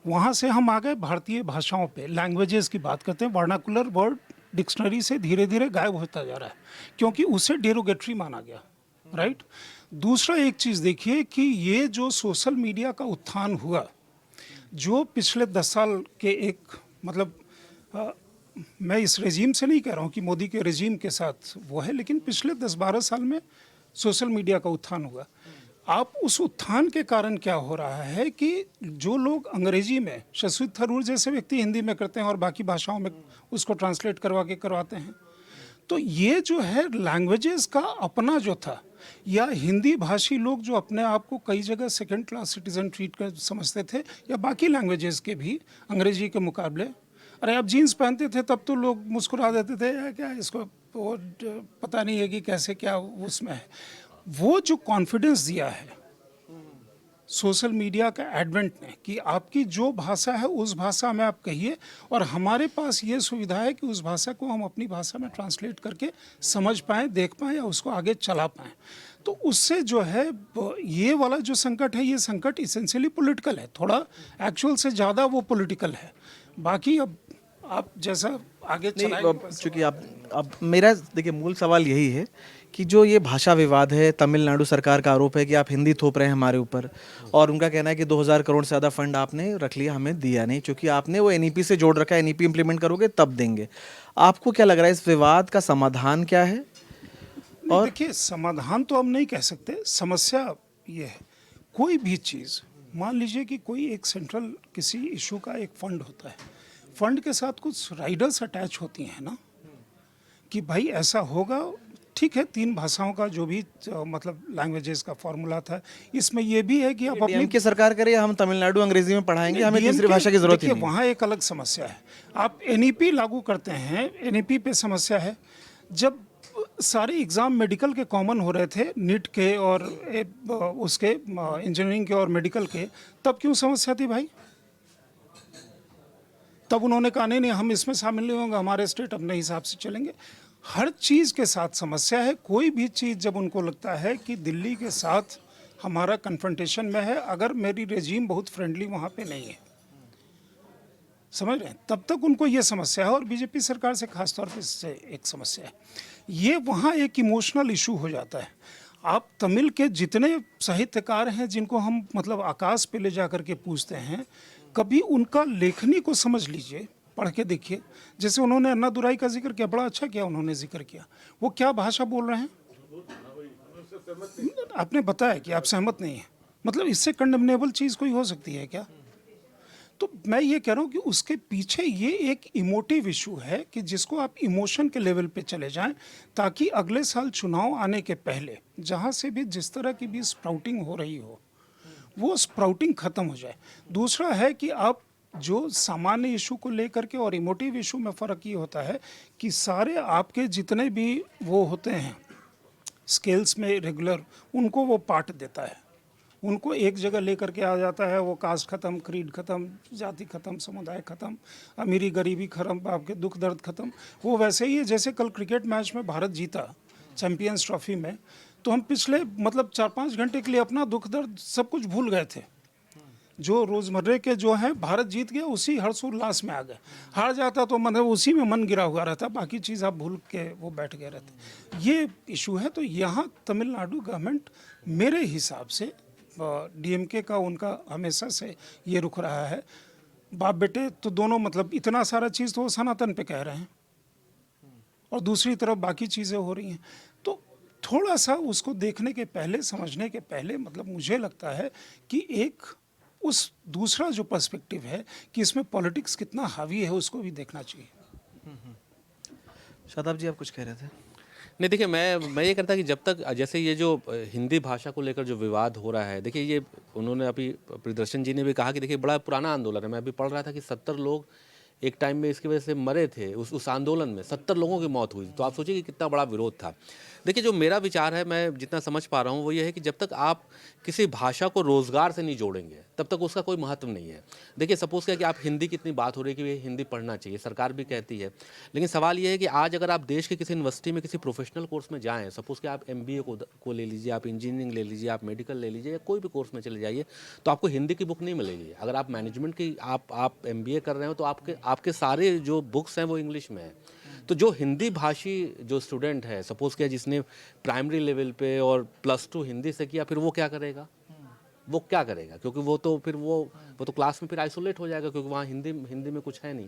वहाँ से हम आ गए भारतीय भाषाओं पे, लैंग्वेजेस की बात करते हैं। वर्नाकुलर वर्ड डिक्शनरी से धीरे धीरे गायब होता जा रहा है क्योंकि उसे डेरोगेटरी माना गया, राइट। दूसरा एक चीज़ देखिए कि ये जो सोशल मीडिया का उत्थान हुआ, जो पिछले 10 साल के एक मतलब मैं इस रेजीम से नहीं कह रहा हूँ कि मोदी के रेजीम के साथ वो है, लेकिन पिछले 10-12 साल में सोशल मीडिया का उत्थान हुआ। आप उस उत्थान के कारण क्या हो रहा है कि जो लोग अंग्रेजी में शशि थरूर जैसे व्यक्ति हिंदी में करते हैं और बाकी भाषाओं में उसको ट्रांसलेट करवा के करवाते हैं, तो ये जो है लैंग्वेजेस का अपना जो था, या हिंदी भाषी लोग जो अपने आप को कई जगह सेकंड क्लास सिटीजन ट्रीट कर समझते थे, या बाकी लैंग्वेजेस के भी अंग्रेजी के मुकाबले, अरे आप जीन्स पहनते थे तब तो लोग मुस्कुरा देते थे, या क्या इसको वो पता नहीं है कि कैसे क्या उसमें है। वो जो कॉन्फिडेंस दिया है सोशल मीडिया का एडवेंट ने कि आपकी जो भाषा है उस भाषा में आप कहिए, और हमारे पास ये सुविधा है कि उस भाषा को हम अपनी भाषा में ट्रांसलेट करके समझ पाएँ, देख पाएँ या उसको आगे चला पाएँ। तो उससे जो है ये वाला जो संकट है, ये संकट इसेंशियली पॉलिटिकल है, थोड़ा एक्चुअल से ज़्यादा वो पॉलिटिकल है। बाकी अब आप जैसा आगे नहीं, चलाएंगे। चूंकि आप अब मेरा देखिए मूल सवाल यही है कि जो ये भाषा विवाद है, तमिलनाडु सरकार का आरोप है कि आप हिंदी थोप रहे हैं हमारे ऊपर, और उनका कहना है कि 2000 करोड़ से ज़्यादा फंड आपने रख लिया, हमें दिया नहीं, क्योंकि आपने वो एनईपी से जोड़ रखा है, एनईपी इम्प्लीमेंट करोगे तब देंगे। आपको क्या लग रहा है, इस विवाद का समाधान क्या है? और देखिए, समाधान तो हम नहीं कह सकते, समस्या ये है, कोई भी चीज़ मान लीजिए कि कोई एक सेंट्रल किसी इशू का एक फंड होता है, फंड के साथ कुछ राइडर्स अटैच होती हैं ना, कि भाई ऐसा होगा, ठीक है। 3 भाषाओं का जो भी मतलब लैंग्वेजेस का फॉर्मूला था, इसमें ये भी है कि आप अपनी की सरकार करे, हम तमिलनाडु अंग्रेजी में पढ़ाएंगे, हमें तीसरी DMK भाषा की जरूरत ही देखिए, नहीं। वहाँ एक अलग समस्या है। आप एनईपी लागू करते हैं, एनईपी पे समस्या है। जब सारे एग्ज़ाम मेडिकल के कॉमन हो रहे थे, नीट के और उसके इंजीनियरिंग के और मेडिकल के, तब क्यों समस्या थी भाई? तब उन्होंने कहा नहीं हम इसमें शामिल नहीं होंगे, हमारे स्टेट अपने हिसाब से चलेंगे। हर चीज़ के साथ समस्या है। कोई भी चीज़ जब उनको लगता है कि दिल्ली के साथ हमारा कन्फ्रंटेशन में है, अगर मेरी रेजीम बहुत फ्रेंडली वहाँ पे नहीं है, समझ रहे हैं, तब तक उनको ये समस्या है। और बीजेपी सरकार से खास तौर पे इससे एक समस्या है, ये वहाँ एक इमोशनल इशू हो जाता है। आप तमिल के जितने साहित्यकार हैं जिनको हम मतलब आकाश पे ले जा कर के पूछते हैं, कभी उनका लेखनी को समझ लीजिए, पढ़ के देखिए। जैसे उन्होंने अन्नादुराई का जिक्र किया, बड़ा अच्छा किया उन्होंने जिक्र किया, वो क्या भाषा बोल रहे हैं आपने बताया कि आप सहमत नहीं हैं, मतलब इससे कंडेमनेबल चीज़ कोई हो सकती है क्या? तो मैं ये कह रहा हूँ कि उसके पीछे ये एक इमोटिव इशू है कि जिसको आप इमोशन के लेवल पे चले जाएं, ताकि अगले साल चुनाव आने के पहले जहाँ से भी जिस तरह की भी स्प्राउटिंग हो रही हो, वो स्प्राउटिंग ख़त्म हो जाए। दूसरा है कि आप जो सामान्य इशू को लेकर के और इमोटिव इशू में फ़र्क ये होता है कि सारे आपके जितने भी वो होते हैं स्केल्स में रेगुलर, उनको वो पार्ट देता है, उनको एक जगह लेकर के आ जाता है। वो कास्ट ख़त्म, क्रीड ख़त्म, जाति ख़त्म, समुदाय ख़त्म, अमीरी गरीबी ख़त्म, आपके दुख दर्द ख़त्म। वो वैसे ही है जैसे कल क्रिकेट मैच में भारत जीता चैम्पियंस ट्रॉफी में, तो हम पिछले मतलब 4-5 घंटे के लिए अपना दुख दर्द सब कुछ भूल गए थे। जो रोज़मर्रे के जो हैं, भारत जीत गया, उसी हर्षोल्लास में आ गए। हार जाता तो मतलब उसी में मन गिरा हुआ रहता, बाकी चीज़ आप भूल के वो बैठ गए रहते। ये इशू है। तो यहाँ तमिलनाडु गवर्नमेंट मेरे हिसाब से डीएमके का उनका हमेशा से ये रुख रहा है, बाप बेटे तो दोनों, मतलब इतना सारा चीज़ तो वो सनातन पे कह रहे हैं और दूसरी तरफ बाकी चीज़ें हो रही हैं। तो थोड़ा सा उसको देखने के पहले, समझने के पहले, मतलब मुझे लगता है कि एक उस दूसरा जो पर्सपेक्टिव है कि इसमें पॉलिटिक्स कितना हावी है, उसको भी देखना चाहिए। शादाब जी, आप कुछ कह रहे थे? नहीं, देखिए, मैं ये कहता कि जब तक जैसे ये जो हिंदी भाषा को लेकर जो विवाद हो रहा है, देखिए ये उन्होंने अभी प्रियदर्शन जी ने भी कहा कि देखिए बड़ा पुराना आंदोलन है। मैं अभी पढ़ रहा था कि 70 लोग एक टाइम में इसकी वजह से मरे थे, उस आंदोलन में 70 लोगों की मौत हुई। तो आप सोचिए कि कितना बड़ा विरोध था। देखिए, जो मेरा विचार है, मैं जितना समझ पा रहा हूँ, वो ये है कि जब तक आप किसी भाषा को रोज़गार से नहीं जोड़ेंगे, तब तक उसका कोई महत्व नहीं है। देखिए, सपोज़ क्या कि आप हिंदी की इतनी बात हो रही है कि हिंदी पढ़ना चाहिए, सरकार भी कहती है। लेकिन सवाल ये है कि आज अगर आप देश के किसी यूनिवर्सिटी में किसी प्रोफेशनल कोर्स में जाएँ, सपोज़ कि आप MBA को ले लीजिए, आप इंजीनियरिंग ले लीजिए, आप मेडिकल ले लीजिए, या कोई भी कोर्स में चले जाइए, तो आपको हिंदी की बुक नहीं मिलेगी। अगर आप मैनेजमेंट की आप MBA कर रहे हो, तो आपके सारे जो बुक्स हैं वो इंग्लिश में हैं। तो जो हिंदी भाषी जो स्टूडेंट है, सपोज़ किया जिसने प्राइमरी लेवल पे और +2 हिंदी से किया, फिर वो क्या करेगा? वो क्या करेगा? क्योंकि वो तो फिर वो तो क्लास में फिर आइसोलेट हो जाएगा, क्योंकि वहाँ हिंदी में कुछ है नहीं।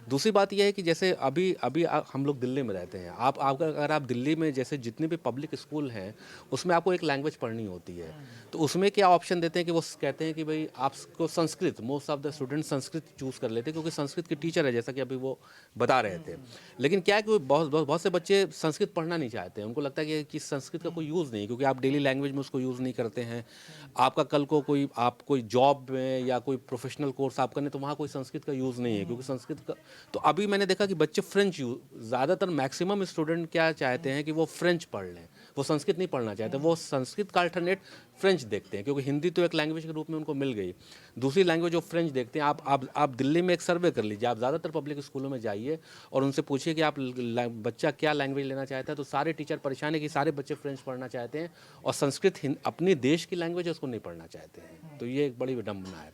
दूसरी बात ये है कि जैसे अभी हम लोग दिल्ली में रहते हैं। आप अगर आप दिल्ली में जैसे जितने भी पब्लिक स्कूल हैं, उसमें आपको एक लैंग्वेज पढ़नी होती है। तो उसमें क्या ऑप्शन देते हैं कि वो कहते हैं कि भाई आपको Sanskrit, most of the student Sanskrit choose कर लेते हैं, क्योंकि संस्कृत के टीचर है, जैसा कि अभी वो बता रहे थे। लेकिन क्या है कि वो बहुत से बच्चे संस्कृत पढ़ना नहीं चाहते हैं। उनको लगता है कि संस्कृत का कोई यूज़ नहीं है, क्योंकि आप डेली लैंग्वेज में उसको यूज़ नहीं करते हैं। आपका कल को कोई जॉब में या कोई प्रोफेशनल कोर्स आप करने, तो वहाँ कोई संस्कृत का यूज़ नहीं है, क्योंकि संस्कृत का तो अभी मैंने देखा कि बच्चे फ्रेंच ज़्यादातर मैक्सिमम स्टूडेंट क्या चाहते हैं कि वो फ्रेंच पढ़ लें, वो संस्कृत नहीं पढ़ना चाहते। वो संस्कृत का अल्टरनेट फ्रेंच देखते हैं, क्योंकि हिंदी तो एक लैंग्वेज के रूप में उनको मिल गई। दूसरी लैंग्वेज जो फ्रेंच देखते हैं। आप दिल्ली में एक सर्वे कर लीजिए, आप ज़्यादातर पब्लिक स्कूलों में जाइए और उनसे पूछिए कि आप बच्चा क्या लैंग्वेज लेना चाहता है, तो सारे टीचर परेशान है कि सारे बच्चे फ्रेंच पढ़ना चाहते हैं और संस्कृत अपने देश की लैंग्वेज है उसको नहीं पढ़ना चाहते हैं। तो ये एक बड़ी विडंबना है।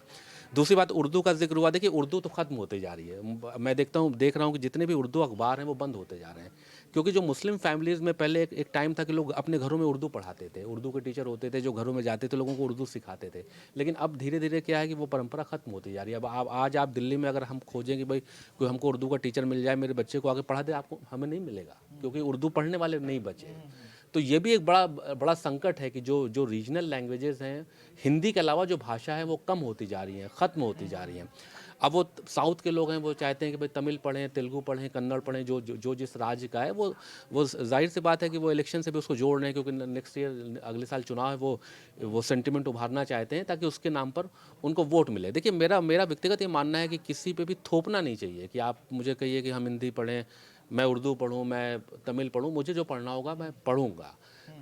दूसरी बात, उर्दू का जिक्र हुआ। देखिए, उर्दू तो ख़त्म होते जा रही है। मैं देख रहा हूँ कि जितने भी उर्दू अखबार हैं वो बंद होते जा रहे हैं, क्योंकि जो मुस्लिम फैमिलीज़ में पहले एक टाइम था कि लोग अपने घरों में उर्दू पढ़ाते थे, उर्दू के टीचर होते थे जो घरों में जाते थे, लोगों को उर्दू सिखाते थे। लेकिन अब धीरे धीरे क्या है कि वो परंपरा ख़त्म होती जा रही है। अब आज आप दिल्ली में अगर हम खोजें कि भाई कोई हमको उर्दू का टीचर मिल जाए, मेरे बच्चे को आगे पढ़ा दे, आपको हमें नहीं मिलेगा, क्योंकि उर्दू पढ़ने वाले नहीं बचे। तो ये भी एक बड़ा संकट है कि जो रीजनल लैंग्वेजेस हैं, हिंदी के अलावा जो भाषा है वो कम होती जा रही हैं, ख़त्म होती जा रही हैं। अब वो साउथ के लोग हैं, वो चाहते हैं कि भाई तमिल पढ़ें, तेलुगु पढ़ें, कन्नड़ पढ़ें, जो जिस राज्य का है वो जाहिर सी बात है कि वो इलेक्शन से भी उसको जोड़ रहे हैं, क्योंकि नेक्स्ट ईयर अगले साल चुनाव है, वो सेंटिमेंट उभारना चाहते हैं ताकि उसके नाम पर उनको वोट मिले। देखिए, मेरा व्यक्तिगत ये मानना है कि किसी पे भी थोपना नहीं चाहिए कि आप मुझे कहिए कि हम हिंदी पढ़ें, मैं उर्दू पढ़ूँ, मैं तमिल पढ़ूँ, मुझे जो पढ़ना होगा मैं पढ़ूँगा।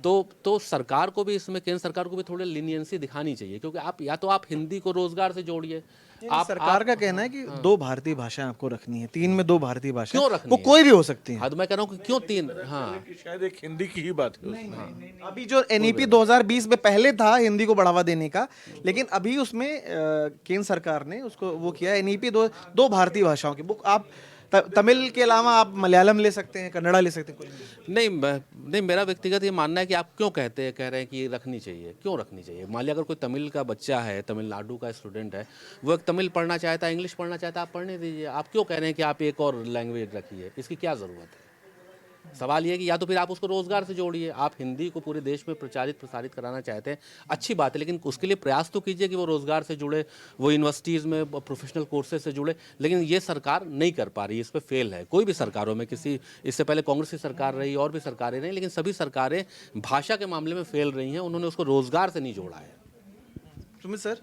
तो सरकार को भी इसमें, केंद्र सरकार को भी थोड़ी लीनियंसी दिखानी चाहिए, क्योंकि आप हिंदी को रोजगार से जोड़िए। सरकार का कहना है कि 2 भारतीय भाषाएं आपको रखनी है, 3 में 2 भारतीय भाषाएं, क्यों रखनी वो है? कोई भी हो सकती है। हाँ, तो मैं कह रहा हूँ कि क्यों 3? हाँ, कि शायद एक हिंदी की ही बात है उसमें। अभी जो NEP 2020 में पहले था हिंदी को बढ़ावा देने का, लेकिन अभी उसमें केंद्र सरकार ने उसको वो किया, NEP 2 भारतीय भाषाओं की बुक। आप तमिल के अलावा आप मलयालम ले सकते हैं, कन्नड़ा ले सकते हैं, कोई नहीं, मेरा व्यक्तिगत ये मानना है कि आप क्यों कह रहे हैं कि रखनी चाहिए, क्यों रखनी चाहिए? मान लिया अगर कोई तमिल का बच्चा है, तमिलनाडु का स्टूडेंट है, वो एक तमिल पढ़ना चाहता है, इंग्लिश पढ़ना चाहता है, आप पढ़ने दीजिए। आप क्यों कह रहे हैं कि आप एक और लैंग्वेज रखिए? इसकी क्या ज़रूरत है? सवाल ये है कि या तो फिर आप उसको रोजगार से जोड़िए। आप हिंदी को पूरे देश में प्रसारित कराना चाहते हैं, अच्छी बात है, लेकिन उसके लिए प्रयास तो कीजिए कि वो रोजगार से जुड़े, वो यूनिवर्सिटीज़ में प्रोफेशनल कोर्सेज से जुड़े। लेकिन ये सरकार नहीं कर पा रही, इस पर फेल है। कोई भी सरकारों में, इससे पहले कांग्रेस की सरकार रही और भी सरकारें रही, लेकिन सभी सरकारें भाषा के मामले में फेल रही हैं। उन्होंने उसको रोजगार से नहीं जोड़ा है। सुमित सर,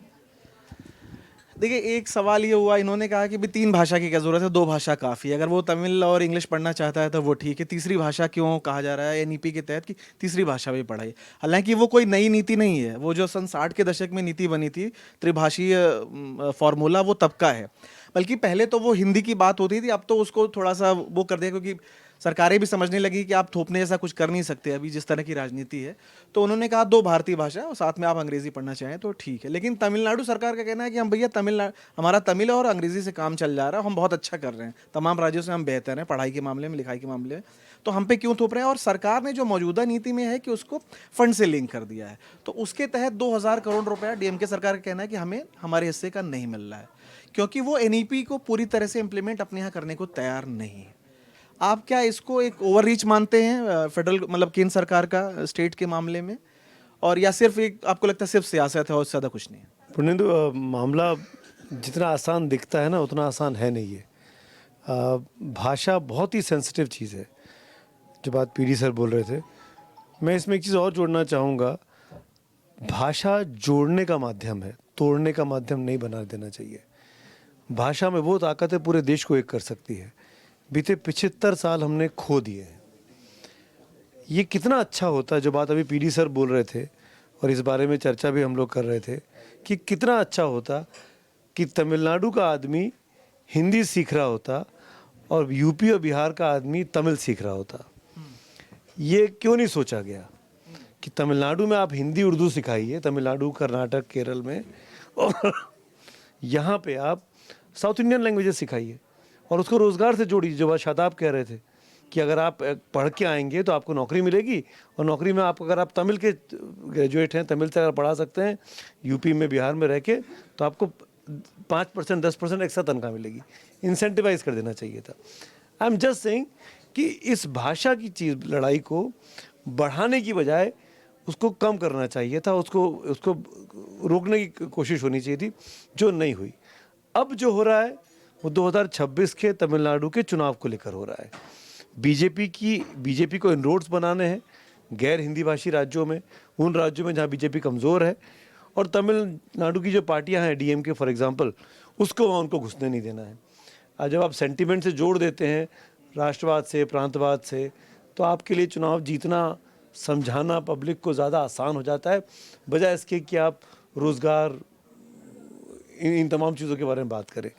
देखिए, एक सवाल ये हुआ, इन्होंने कहा कि भी 3 भाषा की क्या ज़रूरत है, 2 भाषा काफ़ी है। अगर वो तमिल और इंग्लिश पढ़ना चाहता है तो वो ठीक है, तीसरी भाषा क्यों कहा जा रहा है NEP के तहत कि तीसरी भाषा भी पढ़ाई? हालांकि वो कोई नई नीति नहीं है, वो जो सन 60 के दशक में नीति बनी थी, त्रिभाषीय फॉर्मूला, वो तब का है। बल्कि पहले तो वो हिंदी की बात होती थी, अब तो उसको थोड़ा सा वो कर दिया, क्योंकि सरकारें भी समझने लगी कि आप थोपने जैसा कुछ कर नहीं सकते अभी जिस तरह की राजनीति है। तो उन्होंने कहा 2 भारतीय भाषा और साथ में आप अंग्रेजी पढ़ना चाहें तो ठीक है। लेकिन तमिलनाडु सरकार का कहना है कि हम भैया हमारा तमिल और अंग्रेजी से काम चल जा रहा है, हम बहुत अच्छा कर रहे हैं, तमाम राज्यों से हम बेहतर हैं पढ़ाई के मामले में, लिखाई के मामले में, तो हम पे क्यों थोप रहे हैं? और सरकार ने जो मौजूदा नीति में है कि उसको फंड से लिंक कर दिया है, तो उसके तहत 2000 करोड़ रुपया DMK सरकार का कहना है कि हमें हमारे हिस्से का नहीं मिल रहा है, क्योंकि वो NEP को पूरी तरह से इम्प्लीमेंट अपने यहाँ करने को तैयार नहीं है। आप क्या इसको एक ओवररीच मानते हैं फेडरल, मतलब केंद्र सरकार का स्टेट के मामले में, और या सिर्फ एक आपको लगता है सिर्फ सियासत है और ज़्यादा कुछ नहीं है? पुनिंदु, मामला जितना आसान दिखता है ना, उतना आसान है नहीं है। भाषा बहुत ही सेंसिटिव चीज़ है, जो बात PD सर बोल रहे थे। मैं इसमें एक चीज़ और जोड़ना चाहूँगा, भाषा जोड़ने का माध्यम है, तोड़ने का माध्यम नहीं बना देना चाहिए। भाषा में वो ताकत है पूरे देश को एक कर सकती है। बीते 75 साल हमने खो दिए हैं। ये कितना अच्छा होता, जो बात अभी पीडी सर बोल रहे थे और इस बारे में चर्चा भी हम लोग कर रहे थे कि कितना अच्छा होता कि तमिलनाडु का आदमी हिंदी सीख रहा होता और यूपी और बिहार का आदमी तमिल सीख रहा होता। ये क्यों नहीं सोचा गया कि तमिलनाडु में आप हिंदी उर्दू सिखाइए, तमिलनाडु कर्नाटक केरल में, और यहाँ पे आप साउथ इंडियन लैंग्वेजेस सिखाइए और उसको रोज़गार से जोड़िए। जो बात शादाब कह रहे थे कि अगर आप पढ़ के आएंगे तो आपको नौकरी मिलेगी, और नौकरी में आप, अगर आप तमिल के ग्रेजुएट हैं, तमिल से अगर पढ़ा सकते हैं यूपी में बिहार में रह के, तो आपको 5% 10% एक्स्ट्रा तनख्वाह मिलेगी। इंसेंटिवाइज कर देना चाहिए था। आई एम जस्ट सेइंग कि इस भाषा की चीज़ लड़ाई को बढ़ाने की बजाय उसको कम करना चाहिए था, उसको रोकने की कोशिश होनी चाहिए थी, जो नहीं हुई। अब जो हो रहा है वो 2026 के तमिलनाडु के चुनाव को लेकर हो रहा है। बीजेपी को इनरोड्स बनाने हैं गैर हिंदी भाषी राज्यों में, उन राज्यों में जहाँ बीजेपी कमज़ोर है, और तमिलनाडु की जो पार्टियां हैं, डीएमके फॉर एग्जांपल, उसको वहाँ उनको घुसने नहीं देना है। आज जब आप सेंटिमेंट से जोड़ देते हैं, राष्ट्रवाद से, प्रांतवाद से, तो आपके लिए चुनाव जीतना, समझाना पब्लिक को ज़्यादा आसान हो जाता है, बजाय इसके कि आप रोज़गार, इन तमाम चीज़ों के बारे में बात करें।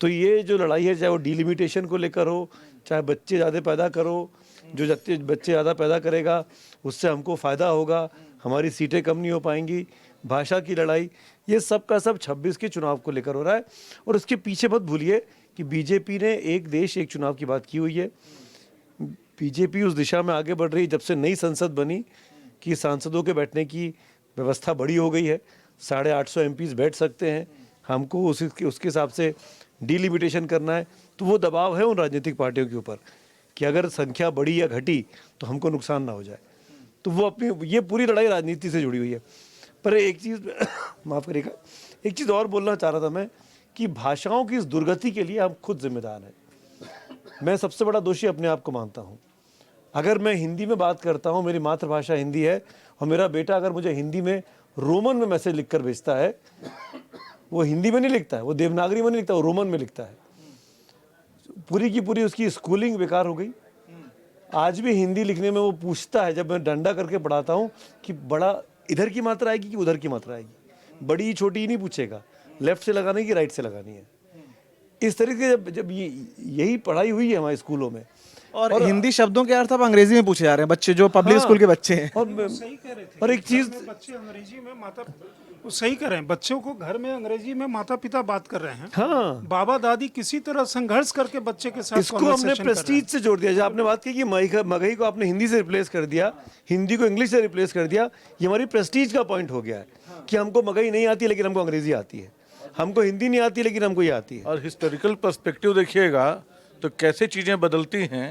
तो ये जो लड़ाई है, चाहे वो डिलिमिटेशन को लेकर हो, चाहे बच्चे ज़्यादा पैदा करो, जो बच्चे ज़्यादा पैदा करेगा उससे हमको फ़ायदा होगा, हमारी सीटें कम नहीं हो पाएंगी, भाषा की लड़ाई, ये सब का सब 26 के चुनाव को लेकर हो रहा है। और उसके पीछे मत भूलिए कि बीजेपी ने एक देश एक चुनाव की बात की हुई है। बीजेपी उस दिशा में आगे बढ़ रही है जब से नई संसद बनी कि सांसदों के बैठने की व्यवस्था बड़ी हो गई है, 850 एमपीज बैठ सकते हैं। हमको उसके हिसाब से डिलिमिटेशन करना है, तो वो दबाव है उन राजनीतिक पार्टियों के ऊपर कि अगर संख्या बढ़ी या घटी तो हमको नुकसान ना हो जाए। तो वो अपनी, ये पूरी लड़ाई राजनीति से जुड़ी हुई है। पर एक चीज़ माफ़ करिएगा, एक चीज़ और बोलना चाह रहा था मैं कि भाषाओं की इस दुर्गति के लिए हम खुद जिम्मेदार हैं। मैं सबसे बड़ा दोषी अपने आप को मानता हूँ। अगर मैं हिंदी में बात करता हूँ, मेरी मातृभाषा हिंदी है, और मेरा बेटा अगर मुझे हिंदी में रोमन में मैसेज लिख कर भेजता है, वो हिंदी में नहीं लिखता है, वो देवनागरी में नहीं लिखता, वो रोमन में लिखता है, पूरी की पूरी उसकी स्कूलिंग बेकार हो गई। आज भी हिंदी लिखने में वो पूछता है, जब मैं डंडा करके पढ़ाता हूँ, कि बड़ा इधर की मात्रा आएगी कि उधर की मात्रा आएगी, बड़ी छोटी नहीं पूछेगा, लेफ्ट से लगानी कि राइट से लगानी है। इस तरीके से जब यही पढ़ाई हुई है हमारे स्कूलों में, और हिंदी शब्दों के अर्थ अब अंग्रेजी में पूछे जा रहे हैं बच्चे, जो पब्लिक स्कूल के बच्चे हैं। सही कह रहे थे। और एक चीज, बच्चे अंग्रेजी में वो सही कर रहे हैं, बच्चों को घर में अंग्रेजी में माता पिता बात कर रहे हैं। हाँ, बाबा दादी किसी तरह संघर्ष करके बच्चे के साथ इसको हमने conversation कर रहे हैं। प्रेस्टीज से जोड़ दिया। जब आपने बात की कि मगही को आपने हिंदी से रिप्लेस कर दिया, हिंदी को इंग्लिश से रिप्लेस कर दिया, ये हमारी प्रेस्टीज का पॉइंट हो गया है कि हमको मगही नहीं आती लेकिन हमको अंग्रेजी आती है, हमको हिंदी नहीं आती लेकिन हमको ये आती है। और हिस्टोरिकल पर्सपेक्टिव देखिएगा तो कैसे चीजें बदलती हैं।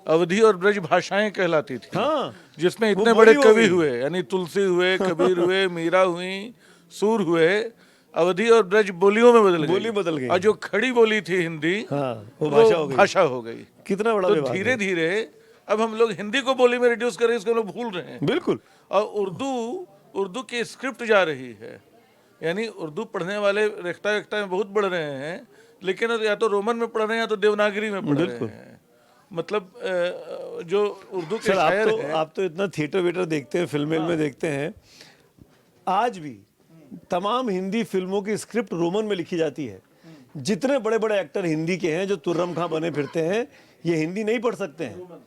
अवधी और ब्रज भाषाएं कहलाती थी, हाँ, जिसमें वो इतने बड़ी बड़े हो कवि गई। हुए, यानी तुलसी हुए, कबीर हुए, मीरा हुई, सूर हुए। अवधी और ब्रज बोलियों में बोली बदल गई। और जो खड़ी बोली थी हिंदी, हाँ, वो वो भाषा हो गई। कितना बड़ा तो विवाद है। धीरे धीरे अब हम लोग हिंदी को बोली में रिड्यूस कर रहे हैं, इसको लोग भूल रहे हैं। बिल्कुल। और उर्दू की स्क्रिप्ट जा रही है, यानी उर्दू पढ़ने वाले रेख्ता में बहुत बढ़ रहे हैं, लेकिन या तो रोमन में पढ़ रहे हैं या तो देवनागरी में पढ़ रहे हैं। मतलब जो उर्दू के सर, शायर हैं, आप तो इतना थिएटर वेटर देखते हैं, फिल्म में देखते हैं, आज भी तमाम हिंदी फिल्मों की स्क्रिप्ट रोमन में लिखी जाती है। जितने बड़े बड़े एक्टर हिंदी के हैं जो तुर्रम खां बने फिरते हैं, ये हिंदी नहीं पढ़ सकते हैं,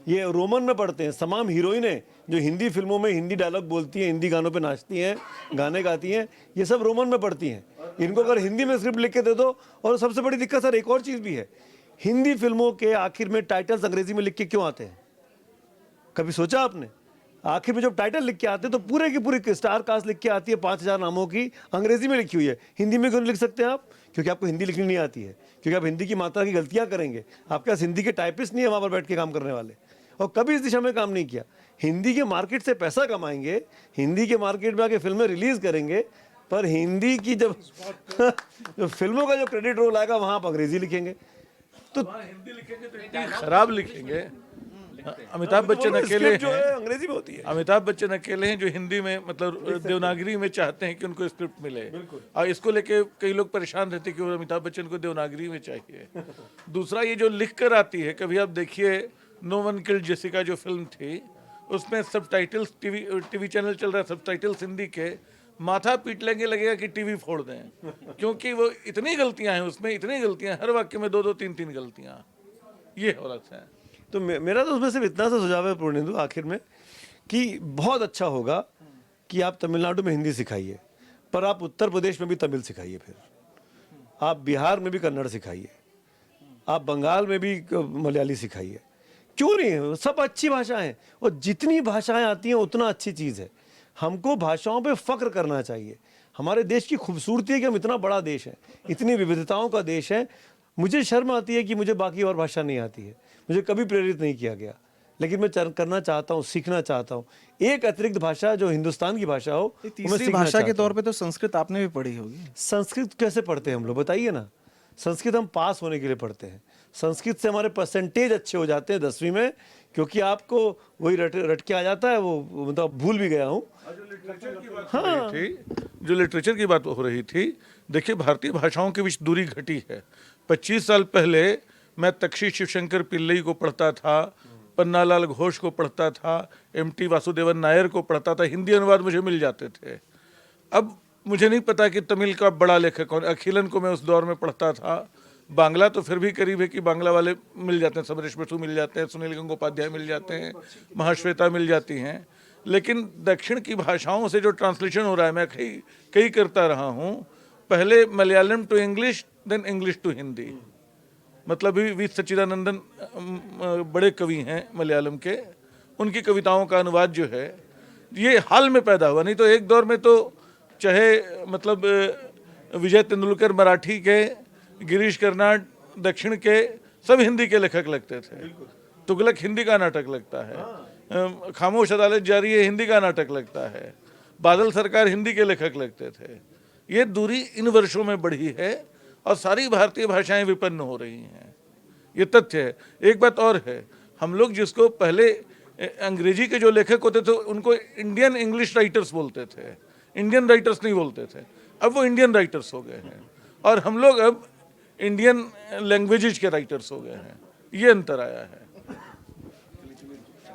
ये रोमन में पढ़ते हैं। तमाम हीरोइनें जो हिंदी फिल्मों में हिंदी डायलॉग बोलती हैं, हिंदी गानों पे नाचती हैं, गाने गाती हैं, ये सब रोमन में पढ़ती हैं। इनको अगर हिंदी में स्क्रिप्ट लिख के दे दो, और सबसे बड़ी दिक्कत सर एक और चीज़ भी है, हिंदी फिल्मों के आखिर में टाइटल्स अंग्रेजी में लिख के क्यों आते हैं? कभी सोचा आपने? आखिर में जब टाइटल लिख के आते हैं तो पूरे की पूरी स्टार कास्ट लिख के आती है, 5000 नामों की, अंग्रेजी में लिखी हुई है। हिंदी में क्यों नहीं लिख सकते आप? क्योंकि आपको हिंदी लिखनी नहीं आती है, क्योंकि आप हिंदी की मात्रा की गलतियां करेंगे। आपके पास हिंदी के टाइपिस्ट नहीं है वहाँ पर बैठ के काम करने वाले, और कभी इस दिशा में काम नहीं किया। हिंदी के मार्केट से पैसा कमाएंगे, हिंदी के मार्केट में आके फिल्में रिलीज करेंगे, पर हिंदी की जब जो फिल्मों का जो क्रेडिट रोल आएगा वहाँ आप अंग्रेजी लिखेंगे। तो हिंदी लिखेंगे तो इतनी खराब लिखेंगे अमिताभ बच्चन अकेले स्क्रिप्ट जो हैं, है अंग्रेजी में होती है। अमिताभ बच्चन अकेले हैं जो हिंदी में मतलब देवनागरी में चाहते हैं कि उनको स्क्रिप्ट मिले, और इसको लेके कई लोग परेशान रहते हैं कि वो अमिताभ बच्चन को देवनागरी में चाहिए। दूसरा, ये जो लिख कर आती है, कभी आप देखिए नो वन किल्ड जेसिका जो फिल्म थी, उसमें सबटाइटल्स टीवी चैनल चल रहा है, सबटाइटल्स हिंदी के, माथा पीट लेंगे, लगेगा कि टीवी फोड़ दें, क्योंकि वो इतनी गलतियां हैं उसमें, इतनी गलतियां, हर वाक्य में 2-2 3-3 गलतियां, ये हो रहा है। तो मेरा तो उसमें सिर्फ इतना सा सुझाव है पूर्णेंदु आखिर में, कि बहुत अच्छा होगा कि आप तमिलनाडु में हिंदी सिखाइए, पर आप उत्तर प्रदेश में भी तमिल सिखाइए, फिर आप बिहार में भी कन्नड़ सिखाइए, आप बंगाल में भी मलयाली सिखाइए। क्यों नहीं, सब अच्छी भाषाएं हैं, और जितनी भाषाएं आती हैं उतना अच्छी चीज़ है। हमको भाषाओं पे फक्र करना चाहिए। हमारे देश की खूबसूरती है कि हम इतना बड़ा देश है, इतनी विविधताओं का देश है। मुझे शर्म आती है कि मुझे बाकी और भाषा नहीं आती है, मुझे कभी प्रेरित नहीं किया गया, लेकिन मैं करना चाहता हूँ, सीखना चाहता हूँ। एक अतिरिक्त भाषा जो हिंदुस्तान की भाषा हो, वो मैं तीसरी सीखना भाषा के चाहता हूँ। तौर पे तो संस्कृत आपने भी पढ़ी होगी। संस्कृत कैसे पढ़ते हैं हम लोग, बताइए ना। संस्कृत हम पास होने के लिए पढ़ते हैं। संस्कृत से हमारे परसेंटेज अच्छे हो जाते हैं 10वीं में, क्योंकि आपको वही रट के आ जाता है, वो मतलब भूल भी गया हूँ। हाँ, जो लिटरेचर की बात हो रही थी, देखिए भारतीय भाषाओं के बीच दूरी घटी है। 25 साल पहले मैं तक्षी शिवशंकर पिल्लई को पढ़ता था, पन्नालाल घोष को पढ़ता था, एमटी वासुदेवन नायर को पढ़ता था, हिंदी अनुवाद मुझे मिल जाते थे। अब मुझे नहीं पता कि तमिल का बड़ा लेखक कौन, अखिलन को मैं उस दौर में पढ़ता था। बांग्ला तो फिर भी करीब है कि बांग्ला वाले मिल जाते हैं, समरेश बसु मिल जाते हैं, सुनील गंगोपाध्याय मिल जाते हैं, महाश्वेता मिल जाती हैं। लेकिन दक्षिण की भाषाओं से जो ट्रांसलेशन हो रहा है, मैं कई करता रहा हूँ। पहले Malayalam to English, then English to Hindi. मतलब वी सच्चिदानंदन बड़े कवि हैं मलयालम के, उनकी कविताओं का अनुवाद जो है ये हाल में पैदा हुआ, नहीं तो एक दौर में तो चाहे मतलब विजय तेंदुलकर मराठी के, गिरीश कर्नाड दक्षिण के, सब हिंदी के लेखक लगते थे। तुगलक हिंदी का नाटक लगता है, खामोश अदालत जारी है हिंदी का नाटक लगता है, बादल सरकार हिंदी के लेखक लगते थे। ये दूरी इन वर्षों में बढ़ी है और सारी भारतीय भाषाएं विपन्न हो रही हैं, ये तथ्य है। एक बात और है, हम लोग जिसको पहले अंग्रेजी के जो लेखक होते थे उनको इंडियन इंग्लिश राइटर्स बोलते थे, इंडियन राइटर्स नहीं बोलते थे। अब वो इंडियन राइटर्स हो गए हैं और हम लोग अब इंडियन लैंग्वेजेज के राइटर्स हो गए हैं, ये अंतर आया है।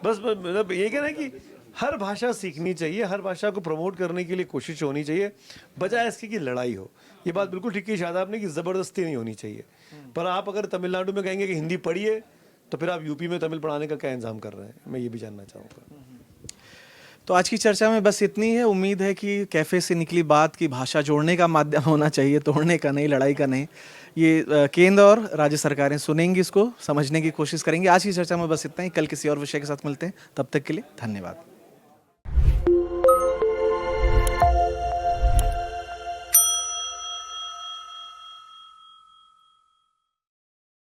बस मतलब ये कहना है कि हर भाषा सीखनी चाहिए, हर भाषा को प्रमोट करने के लिए कोशिश होनी चाहिए, बजाय इसकी कि लड़ाई हो। ये बात बिल्कुल ठीक की शायद आपने, कि ज़बरदस्ती नहीं होनी चाहिए। पर आप अगर तमिलनाडु में कहेंगे कि हिंदी पढ़िए, तो फिर आप यूपी में तमिल पढ़ाने का क्या इंतजाम कर रहे हैं, मैं ये भी जानना चाहूँगा। तो आज की चर्चा में बस इतनी है। उम्मीद है कि कैफ़े से निकली बात की भाषा जोड़ने का माध्यम होना चाहिए, तोड़ने का नहीं, लड़ाई का नहीं। ये केंद्र और राज्य सरकारें सुनेंगी, इसको समझने की कोशिश करेंगी। आज की चर्चा में बस इतना ही। कल किसी और विषय के साथ मिलते हैं, तब तक के लिए धन्यवाद।